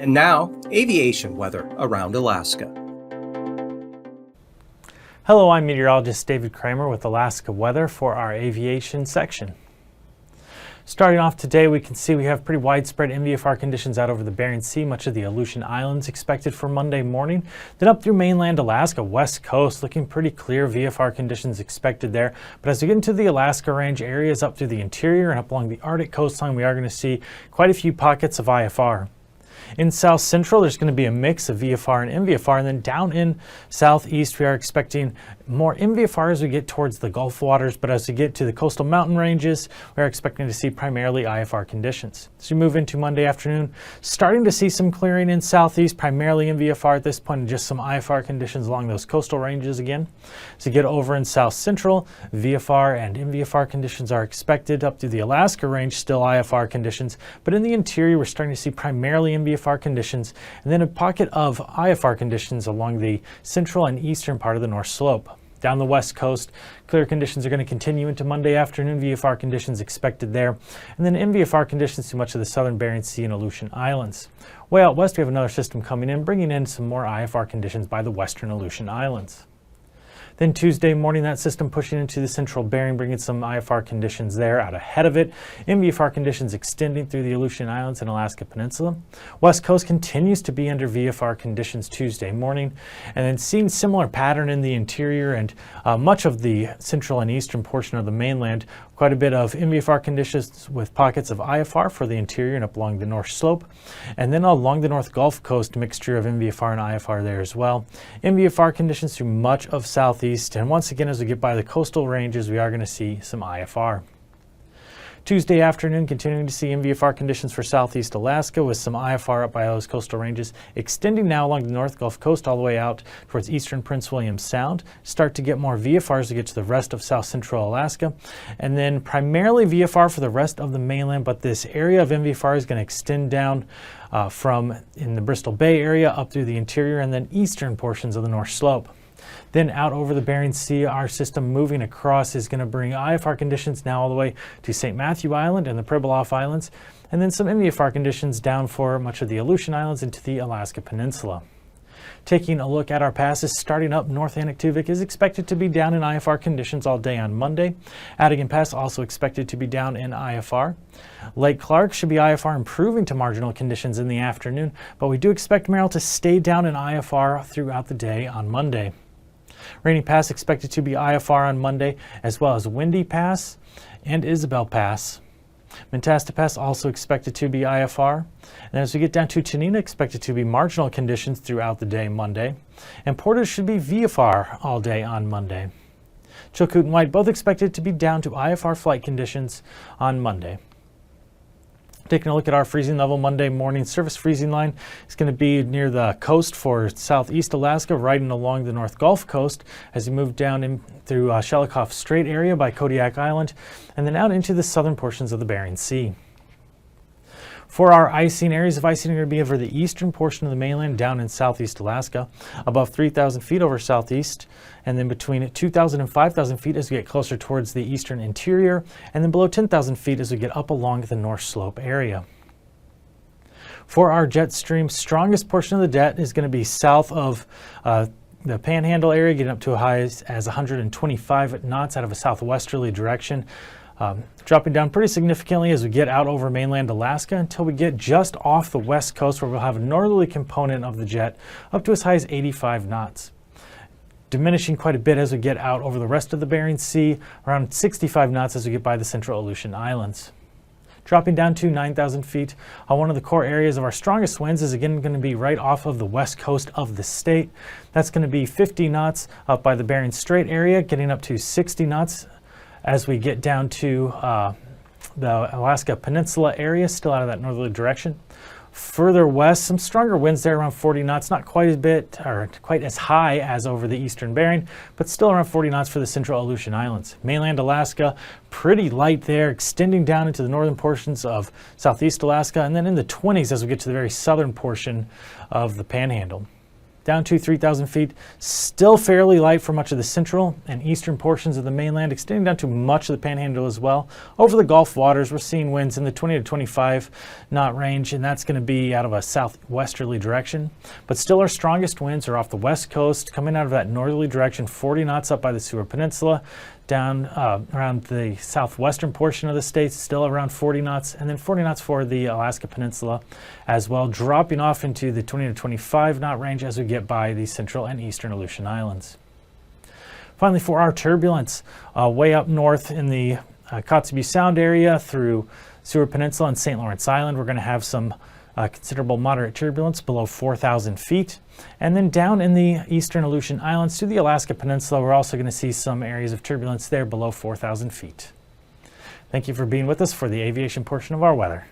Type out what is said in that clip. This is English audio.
And now, aviation weather around Alaska. Hello, I'm meteorologist David Kramer with Alaska weather for our aviation section. Starting off today, we can see we have pretty widespread NVFR conditions out over the Bering Sea, much of the Aleutian Islands expected for Monday morning. Then up through mainland Alaska, west coast, looking pretty clear, VFR conditions expected there. But as we get into the Alaska Range areas up through the interior and up along the Arctic coastline, we are going to see quite a few pockets of IFR. In south central, there's going to be a mix of VFR and MVFR, and then down in southeast, we are expecting more MVFR as we get towards the Gulf waters, but as we get to the coastal mountain ranges, we are expecting to see primarily IFR conditions. As we move into Monday afternoon, starting to see some clearing in southeast, primarily MVFR at this point, and just some IFR conditions along those coastal ranges again. As we get over in south central, VFR and MVFR conditions are expected up through the Alaska Range, still IFR conditions, but in the interior, we're starting to see primarily MVFR conditions, and then a pocket of IFR conditions along the central and eastern part of the North Slope. Down the west coast, clear conditions are going to continue into Monday afternoon, VFR conditions expected there, and then MVFR conditions to much of the southern Bering Sea and Aleutian Islands. Way out west, we have another system coming in, bringing in some more IFR conditions by the western Aleutian Islands. Then Tuesday morning, that system pushing into the central Bering, bringing some IFR conditions there. Out ahead of it, MVFR conditions extending through the Aleutian Islands and Alaska Peninsula. West coast continues to be under VFR conditions Tuesday morning, and then seeing similar pattern in the interior and much of the central and eastern portion of the mainland. Quite a bit of MVFR conditions with pockets of IFR for the interior and up along the North Slope. And then along the North Gulf Coast, mixture of MVFR and IFR there as well. MVFR conditions through much of southeast. And once again, as we get by the coastal ranges, we are going to see some IFR. Tuesday afternoon, continuing to see MVFR conditions for southeast Alaska with some IFR up by those coastal ranges, extending now along the North Gulf Coast all the way out towards eastern Prince William Sound. Start to get more VFR as we get to the rest of south central Alaska, and then primarily VFR for the rest of the mainland, but this area of MVFR is going to extend down from in the Bristol Bay area up through the interior and then eastern portions of the North Slope. Then out over the Bering Sea, our system moving across is going to bring IFR conditions now all the way to St. Matthew Island and the Pribilof Islands, and then some MVFR conditions down for much of the Aleutian Islands into the Alaska Peninsula. Taking a look at our passes, starting up North Anaktuvik is expected to be down in IFR conditions all day on Monday. Adigan Pass also expected to be down in IFR. Lake Clark should be IFR improving to marginal conditions in the afternoon, but we do expect Merrill to stay down in IFR throughout the day on Monday. Rainy Pass expected to be IFR on Monday, as well as Windy Pass and Isabel Pass. Mentasta Pass also expected to be IFR. And then as we get down to Chanina, expected to be marginal conditions throughout the day Monday. And Portage should be VFR all day on Monday. Chilkoot and White both expected to be down to IFR flight conditions on Monday. Taking a look at our freezing level Monday morning, surface freezing line is going to be near the coast for southeast Alaska, riding along the North Gulf Coast as you move down in through Shelikof Strait area by Kodiak Island, and then out into the southern portions of the Bering Sea. For our icing, areas of icing are going to be over the eastern portion of the mainland down in southeast Alaska, above 3,000 feet over southeast, and then between 2,000 and 5,000 feet as we get closer towards the eastern interior, and then below 10,000 feet as we get up along the North Slope area. For our jet stream, strongest portion of the jet is going to be south of the Panhandle area, getting up to a high as 125 knots out of a southwesterly direction. Dropping down pretty significantly as we get out over mainland Alaska until we get just off the west coast, where we'll have a northerly component of the jet up to as high as 85 knots. Diminishing quite a bit as we get out over the rest of the Bering Sea, around 65 knots as we get by the central Aleutian Islands. Dropping down to 9,000 feet, one of the core areas of our strongest winds is again going to be right off of the west coast of the state. That's going to be 50 knots up by the Bering Strait area, getting up to 60 knots as we get down to the Alaska Peninsula area, still out of that northerly direction. Further west, some stronger winds there around 40 knots, not quite as high as over the eastern Bering, but still around 40 knots for the central Aleutian Islands. Mainland Alaska, pretty light there, extending down into the northern portions of southeast Alaska, and then in the 20s as we get to the very southern portion of the Panhandle. down to 3,000 feet. Still fairly light for much of the central and eastern portions of the mainland, extending down to much of the panhandle as well. Over the Gulf waters, we're seeing winds in the 20 to 25 knot range, and that's going to be out of a southwesterly direction. But still, our strongest winds are off the west coast, coming out of that northerly direction, 40 knots up by the Seward Peninsula, down around the southwestern portion of the state, still around 40 knots, and then 40 knots for the Alaska Peninsula as well, dropping off into the 20 to 25 knot range as we get by the central and eastern Aleutian Islands. Finally, for our turbulence, way up north in the Kotzebue Sound area through Seward Peninsula and St. Lawrence Island, we're going to have some considerable moderate turbulence below 4,000 feet. And then down in the eastern Aleutian Islands to the Alaska Peninsula, we're also going to see some areas of turbulence there below 4,000 feet. Thank you for being with us for the aviation portion of our weather.